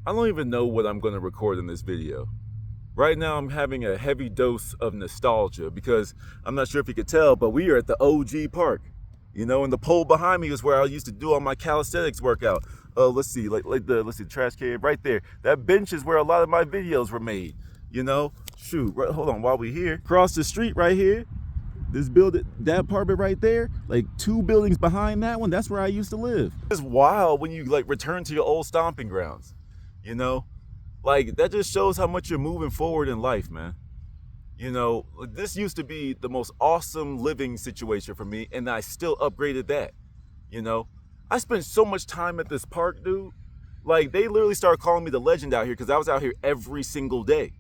I don't even know what I'm going to record in this video. Right now, I'm having a heavy dose of nostalgia because I'm not sure if you could tell, but we are at the OG park. You know, and the pole behind me is where I used to do all my calisthenics workout. Let's see, let's see, the trash can right there. That bench is where a lot of my videos were made. You know, shoot, right, hold on, while we're here, across the street right here, this building, that apartment right there, like 2 buildings behind that one, that's where I used to live. It's wild when you like return to your old stomping grounds, you know? Like, that just shows how much you're moving forward in life, man. You know, this used to be the most awesome living situation for me, and I still upgraded that, you know? I spent so much time at this park, dude. Like, they literally started calling me the legend out here because I was out here every single day.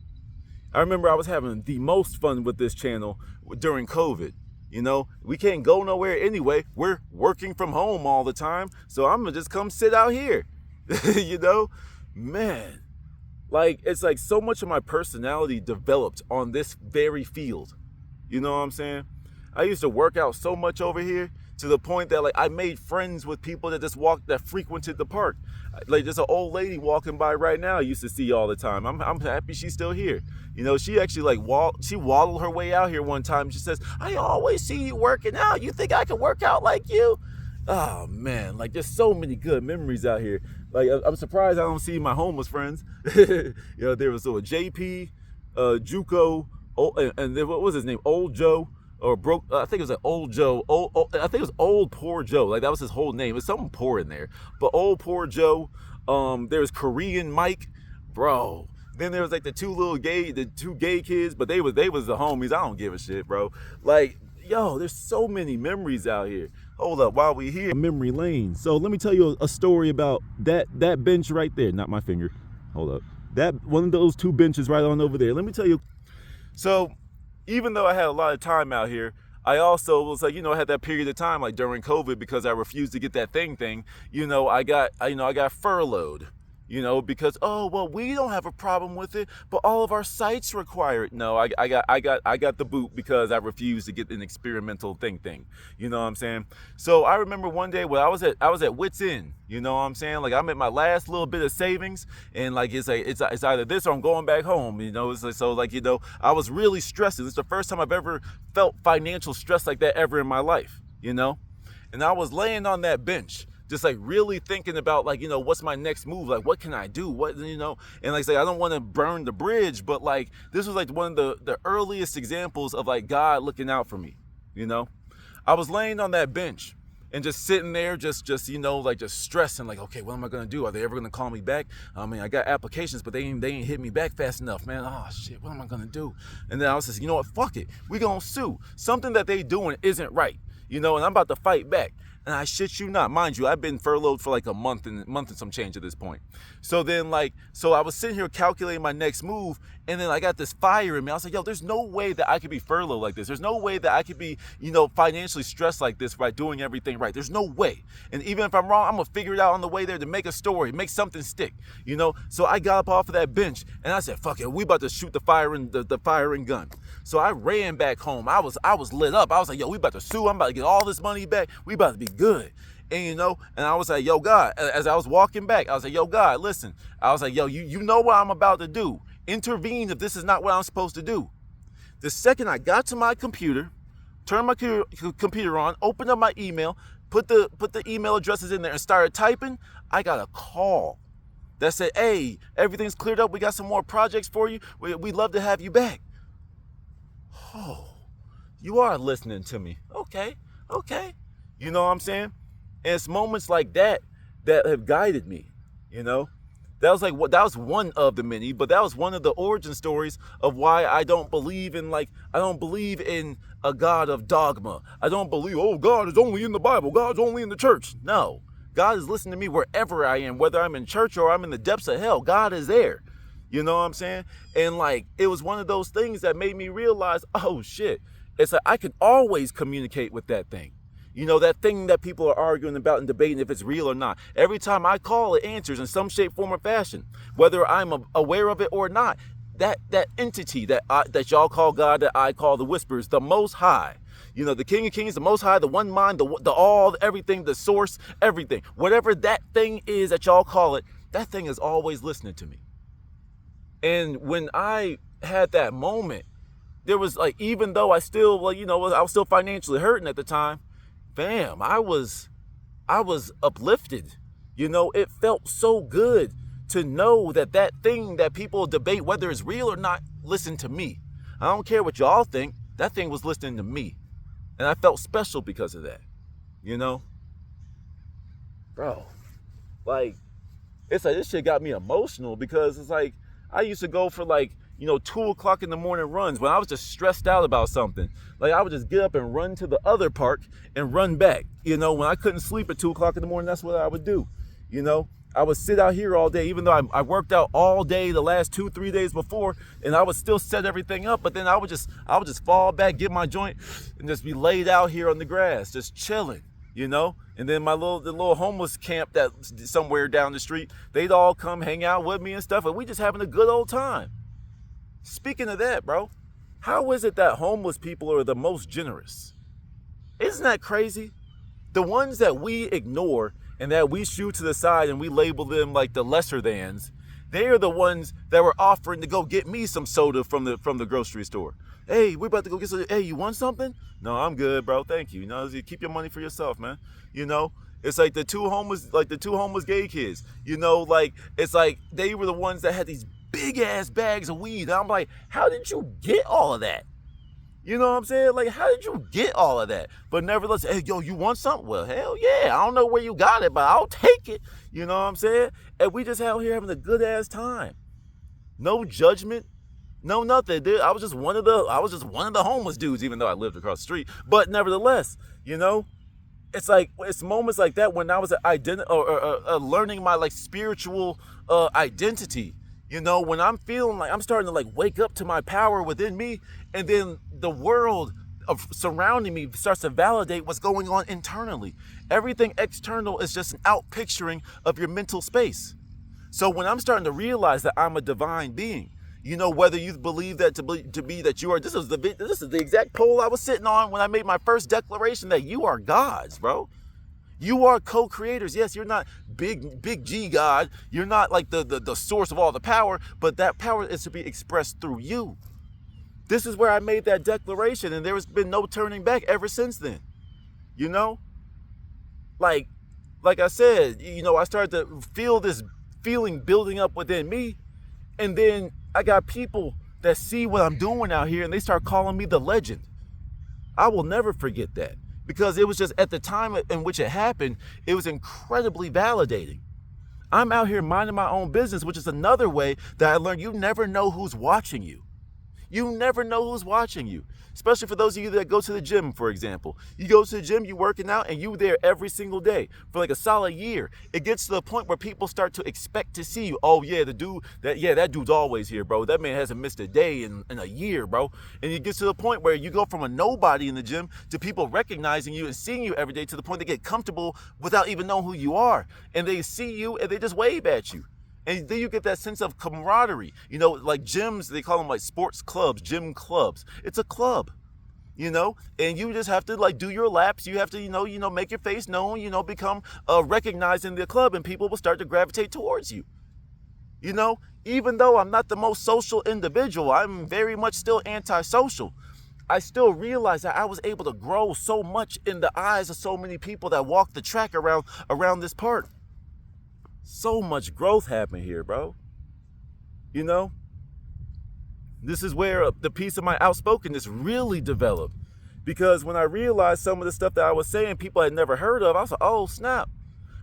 I remember I was having the most fun with this channel during COVID. You know, we can't go nowhere anyway. We're working from home all the time. So I'm gonna just come sit out here. You know, man, like it's like so much of my personality developed on this very field. You know what I'm saying? I used to work out so much over here to the point that like I made friends with people that just that frequented the park. Like there's an old lady walking by right now I used to see all the time. I'm happy she's still here. You know, she actually like she waddled her way out here one time. She says, "I always see you working out. You think I can work out like you?" Oh man, like there's so many good memories out here. Like I'm surprised I don't see my homeless friends. You know, there was JP, Juco, and what was his name? Old Joe. Or broke, I think it was like Old Joe. I think it was Old Poor Joe. Like that was his whole name. There's something poor in there. But Old Poor Joe. There's Korean Mike, bro. Then there was like the two gay kids, but they was the homies. I don't give a shit, bro. Like, yo, there's so many memories out here. Hold up, while we here, memory lane. So let me tell you a story about that bench right there. Not my finger. Hold up. That one of those 2 benches right on over there. Let me tell you. So, even though I had a lot of time out here, I also was like, you know, I had that period of time like during COVID because I refused to get that thing. You know, I got furloughed. You know, because oh well, we don't have a problem with it, but all of our sites require it. No, I got the boot because I refused to get an experimental thing. You know what I'm saying? So I remember one day when I was at wit's end. You know what I'm saying? Like I'm at my last little bit of savings, and like it's either this or I'm going back home. You know, it's like, so like you know I was really stressing. It's the first time I've ever felt financial stress like that ever in my life. You know, and I was laying on that bench. Just like really thinking about like, you know, what's my next move? Like, what can I do? What, you know, and like say, I don't want to burn the bridge, but like, this was like one of the earliest examples of like God looking out for me, you know? I was laying on that bench and just sitting there, just, you know, like just stressing like, okay, what am I going to do? Are they ever going to call me back? I mean, I got applications, but they ain't hit me back fast enough, man. Oh shit, what am I going to do? And then I was just, you know what? Fuck it. We going to sue. Something that they doing isn't right, you know, and I'm about to fight back. And I shit you not, mind you, I've been furloughed for like a month and some change at this point. So then so I was sitting here calculating my next move, and then I got this fire in me. I was like, yo, there's no way that I could be furloughed like this. There's no way that I could be, you know, financially stressed like this by doing everything right. There's no way. And even if I'm wrong, I'm gonna figure it out on the way there to make a story, make something stick, you know? So I got up off of that bench and I said, fuck it, we about to shoot the firing gun. So I ran back home. I was lit up. I was like, yo, we about to sue. I'm about to get all this money back. We about to be good. And you know, and I was like, yo, God, as I was walking back, I was like, yo, God, listen. I was like, yo, you know what I'm about to do. Intervene if this is not what I'm supposed to do. The second I got to my computer, turned my computer on, opened up my email, put the email addresses in there and started typing, I got a call that said, hey, everything's cleared up. We got some more projects for you. We'd love to have you back. Oh, you are listening to me. Okay. You know what I'm saying? And it's moments like that that have guided me, you know? That was one of the many, but that was one of the origin stories of why I don't believe in a God of dogma. I don't believe, oh, God is only in the Bible. God's only in the church. No, God is listening to me wherever I am, whether I'm in church or I'm in the depths of hell. God is there. You know what I'm saying? And like, it was one of those things that made me realize, oh shit, it's like I can always communicate with that thing. You know, that thing that people are arguing about and debating if it's real or not. Every time I call, it answers in some shape, form, or fashion. Whether I'm aware of it or not, that entity that y'all call God, that I call the Whispers, the Most High. You know, the King of Kings, the Most High, the One Mind, the all, everything, the Source, everything. Whatever that thing is that y'all call it, that thing is always listening to me. And when I had that moment, there was like, even though I still, well, I was still financially hurting at the time, fam, I was uplifted. It felt so good to know that thing that people debate whether it's real or not, listen to me. I don't care what y'all think. That thing was listening to me. And I felt special because of that. Bro, like, it's like, this shit got me emotional because it's like, I used to go for 2:00 in the morning runs when I was just stressed out about something. Like, I would just get up and run to the other park and run back. When I couldn't sleep at 2:00 in the morning, that's what I would do. I would sit out here all day, even though I worked out all day the last 2-3 days before, and I would still set everything up. But then I would just fall back, get my joint, and just be laid out here on the grass, just chilling. And then the little homeless camp that's somewhere down the street, they'd all come hang out with me and stuff, and we just having a good old time. Speaking of that, bro, how is it that homeless people are the most generous? Isn't that crazy? The ones that we ignore and that we shoot to the side and we label them like the lesser thans, they are the ones that were offering to go get me some soda from the grocery store. Hey, we're about to go get some. Hey, you want something? No, I'm good, bro. Thank you. Keep your money for yourself, man. It's like the two homeless gay kids. It's like they were the ones that had these big ass bags of weed. And I'm like, how did you get all of that? You know what I'm saying? Like, how did you get all of that? But nevertheless, hey, yo, you want something? Well, hell yeah. I don't know where you got it, but I'll take it. You know what I'm saying? And we just out here having a good ass time. No judgment. No nothing, dude. I was just one of the homeless dudes, even though I lived across the street. But nevertheless, it's like, it's moments like that when I was learning my spiritual identity. When I'm feeling like I'm starting to wake up to my power within me, and then the world surrounding me starts to validate what's going on internally. Everything external is just an out picturing of your mental space. So when I'm starting to realize that I'm a divine being, whether you believe that to be that you are, this is the exact pole I was sitting on when I made my first declaration that you are gods, bro. You are co-creators. Yes, you're not big G God. You're not like the source of all the power, but that power is to be expressed through you. This is where I made that declaration, and there has been no turning back ever since then. Like I said, I started to feel this feeling building up within me, and then I got people that see what I'm doing out here, and they start calling me the legend. I will never forget that. Because it was just, at the time in which it happened, it was incredibly validating. I'm out here minding my own business, which is another way that I learned you never know who's watching you. You never know who's watching you. Especially for those of you that go to the gym, for example. You go to the gym, you working out, and you there every single day for a solid year. It gets to the point where people start to expect to see you. Oh yeah, that dude's always here, bro. That man hasn't missed a day in a year, bro. And it gets to the point where you go from a nobody in the gym to people recognizing you and seeing you every day, to the point they get comfortable without even knowing who you are. And they see you and they just wave at you. And then you get that sense of camaraderie. Like gyms, they call them sports clubs, gym clubs. It's a club, and you just have to do your laps. You have to, make your face known, become recognized in the club, and people will start to gravitate towards you. Even though I'm not the most social individual, I'm very much still antisocial. I still realize that I was able to grow so much in the eyes of so many people that walk the track around this park. So much growth happened here, bro. This is where the piece of my outspokenness really developed. Because when I realized some of the stuff that I was saying people had never heard of, I was like, oh, snap.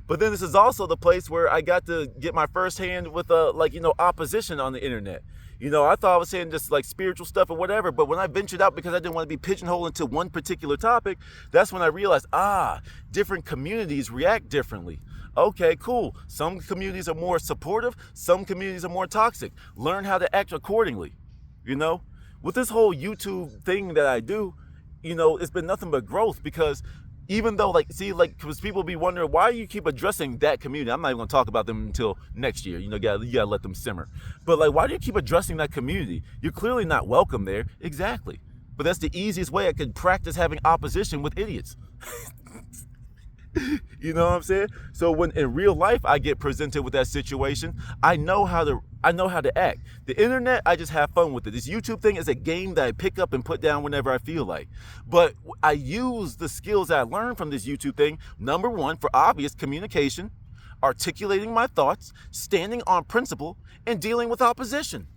But then this is also the place where I got to get my first hand with opposition on the internet. I thought I was saying just spiritual stuff or whatever, but when I ventured out, because I didn't want to be pigeonholed into one particular topic, that's when I realized, different communities react differently. Okay, cool. Some communities are more supportive. Some communities are more toxic. Learn how to act accordingly. With this whole YouTube thing that I do, it's been nothing but growth, because even though because people be wondering, why you keep addressing that community? I'm not even going to talk about them until next year. You gotta let them simmer. But why do you keep addressing that community? You're clearly not welcome there. Exactly. But that's the easiest way I could practice having opposition with idiots. You know what I'm saying? So when in real life I get presented with that situation, I know how to act. The internet, I just have fun with it. This YouTube thing is a game that I pick up and put down whenever I feel like. But I use the skills that I learned from this YouTube thing, number one, for obvious communication, articulating my thoughts, standing on principle, and dealing with opposition.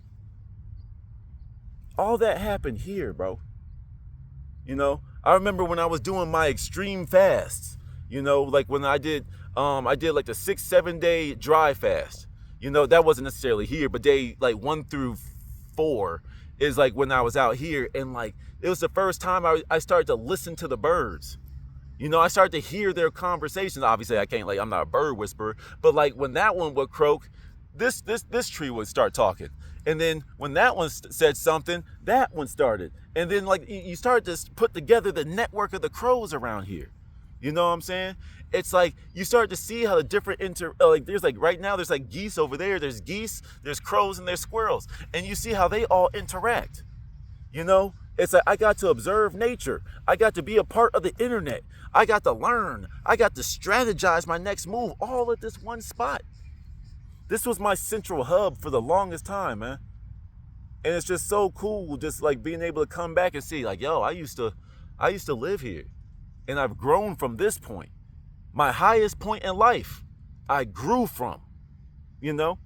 All that happened here, bro. You know, I remember when I was doing my extreme fasts, you know, like when I did like the 6-7 day dry fast. You know, that wasn't necessarily here, but day like 1 through 4 is like when I was out here, and like it was the first time I started to listen to the birds. You know, I started to hear their conversations. Obviously, I can't, like, I'm not a bird whisperer, but like when that one would croak, this tree would start talking. And then when that one said something, that one started. And then like you start to put together the network of the crows around here. You know what I'm saying? It's like you start to see how the different like there's like right now there's like geese over there. There's geese, there's crows, and there's squirrels. And you see how they all interact. You know? It's like I got to observe nature. I got to be a part of the internet. I got to learn. I got to strategize my next move all at this one spot. This was my central hub for the longest time, man. And it's just so cool just like being able to come back and see like, yo, I used to live here. And I've grown from this point. My highest point in life, I grew from, you know?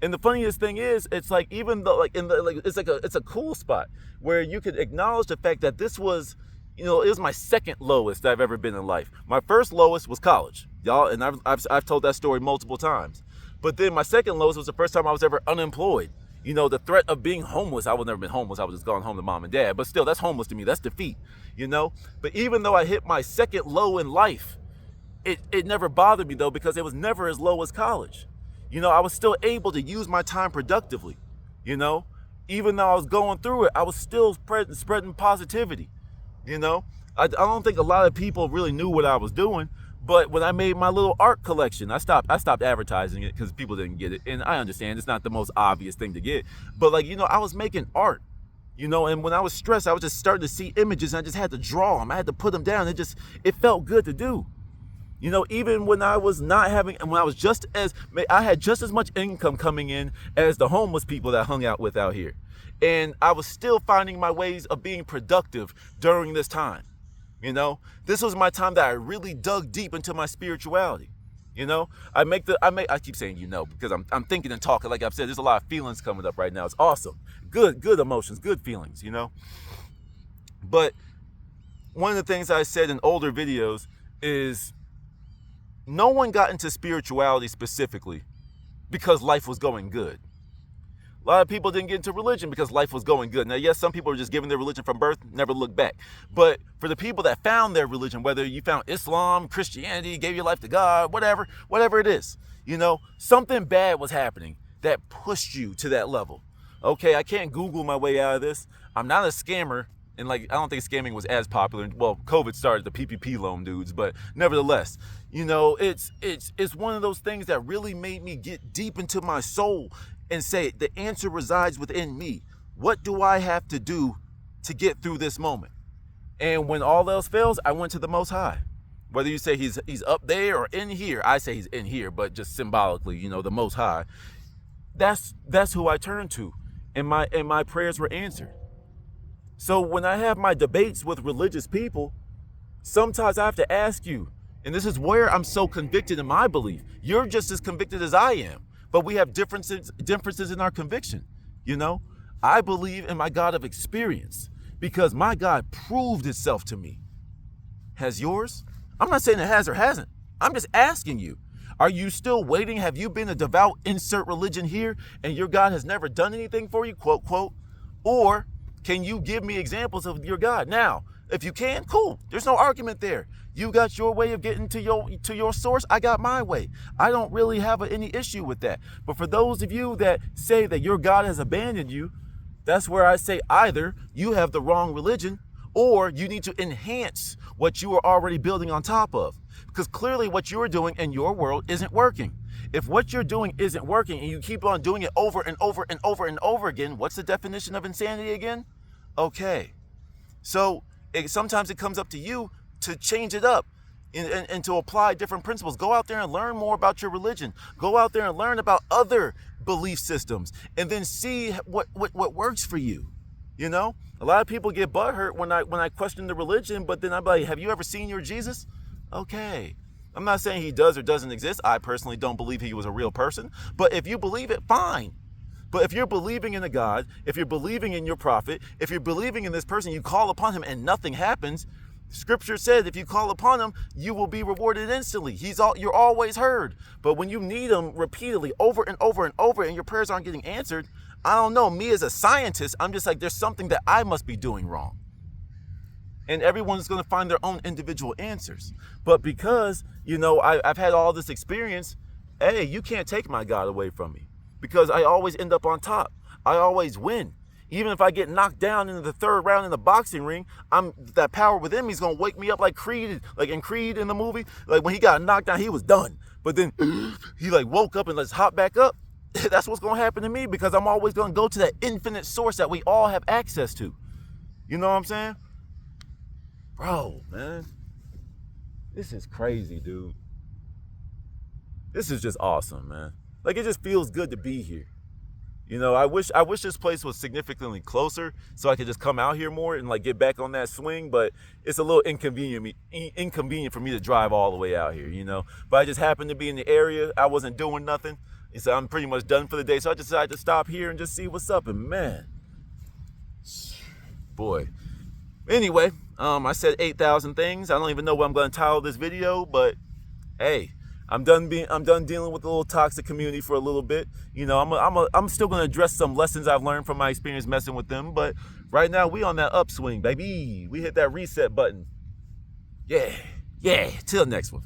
And the funniest thing is, it's like even though like it's a cool spot where you could acknowledge the fact that this was, you know, it was my second lowest I've ever been in life. My first lowest was college, y'all, and I've told that story multiple times. But then my second lowest was the first time I was ever unemployed. You know, the threat of being homeless. I would never been homeless. I was just going home to mom and dad. But still, that's homeless to me. That's defeat, you know? But even though I hit my second low in life, it never bothered me, though, because it was never as low as college. You know, I was still able to use my time productively, you know? Even though I was going through it, I was still spreading positivity, you know? I don't think a lot of people really knew what I was doing. But when I made my little art collection, I stopped advertising it because people didn't get it. And I understand it's not the most obvious thing to get. But like, you know, I was making art, you know, and when I was stressed, I was just starting to see images and I just had to draw them. I had to put them down. It felt good to do. You know, even when I was I had just as much income coming in as the homeless people that I hung out with out here. And I was still finding my ways of being productive during this time. You know, this was my time that I really dug deep into my spirituality. You know, I keep saying, you know, because I'm thinking and talking. Like I've said, there's a lot of feelings coming up right now. It's awesome. Good emotions, good feelings, you know. But one of the things I said in older videos is no one got into spirituality specifically because life was going good. A lot of people didn't get into religion because life was going good. Now, yes, some people are just given their religion from birth, never look back. But for the people that found their religion, whether you found Islam, Christianity, gave your life to God, whatever it is, you know, something bad was happening that pushed you to that level. Okay, I can't Google my way out of this. I'm not a scammer. And like, I don't think scamming was as popular. Well, COVID started the PPP loan dudes, but nevertheless, you know, it's one of those things that really made me get deep into my soul and say, the answer resides within me. What do I have to do to get through this moment? And when all else fails, I went to the Most High. Whether you say he's up there or in here, I say he's in here, but just symbolically, you know, the Most High. That's who I turned to, and my prayers were answered. So when I have my debates with religious people, sometimes I have to ask you, and this is where I'm so convicted in my belief. You're just as convicted as I am. But we have differences in our conviction, you know? I believe in my God of experience because my God proved itself to me. Has yours? I'm not saying it has or hasn't. I'm just asking you. Are you still waiting? Have you been a devout insert religion here and your God has never done anything for you, quote, quote? Or can you give me examples of your God? Now, if you can, cool. There's no argument there. You got your way of getting to your source. I got my way. I don't really have any issue with that. But for those of you that say that your God has abandoned you, that's where I say either you have the wrong religion or you need to enhance what you are already building on top of. Because clearly what you're doing in your world isn't working. If what you're doing isn't working and you keep on doing it over and over and over and over again, what's the definition of insanity again? Okay. So sometimes it comes up to you to change it up. and to apply different principles. Go out there and learn more about your religion. Go out there and learn about other belief systems, and then see what works for you. You know, a lot of people get butthurt when I question the religion, but then I'm like, have you ever seen your Jesus? Okay. I'm not saying he does or doesn't exist. I personally don't believe he was a real person, but if you believe it, fine. But if you're believing in a God, if you're believing in your prophet, if you're believing in this person, you call upon him and nothing happens. Scripture says if you call upon him, you will be rewarded instantly. You're always heard. But when you need him repeatedly over and over and over and your prayers aren't getting answered, I don't know. Me as a scientist, I'm just like, there's something that I must be doing wrong. And everyone's going to find their own individual answers. But because, I've had all this experience, hey, you can't take my God away from me. Because I always end up on top. I always win. Even if I get knocked down in the third round in the boxing ring, that power within me is gonna wake me up like Creed, like in Creed in the movie. Like when he got knocked down, he was done. But then he like woke up and let's hop back up. That's what's gonna happen to me, because I'm always gonna go to that infinite source that we all have access to. You know what I'm saying? Bro, man. This is crazy, dude. This is just awesome, man. Like, it just feels good to be here. I wish this place was significantly closer so I could just come out here more and like get back on that swing, but it's a little inconvenient for me to drive all the way out here, But I just happened to be in the area. I wasn't doing nothing. So I'm pretty much done for the day. So I decided to stop here and just see what's up. And man, boy. Anyway, I said 8,000 things. I don't even know what I'm going to title this video, but hey, I'm done dealing with the little toxic community for a little bit. I'm still going to address some lessons I've learned from my experience messing with them. But right now, we on that upswing, baby. We hit that reset button. Yeah. Till next one.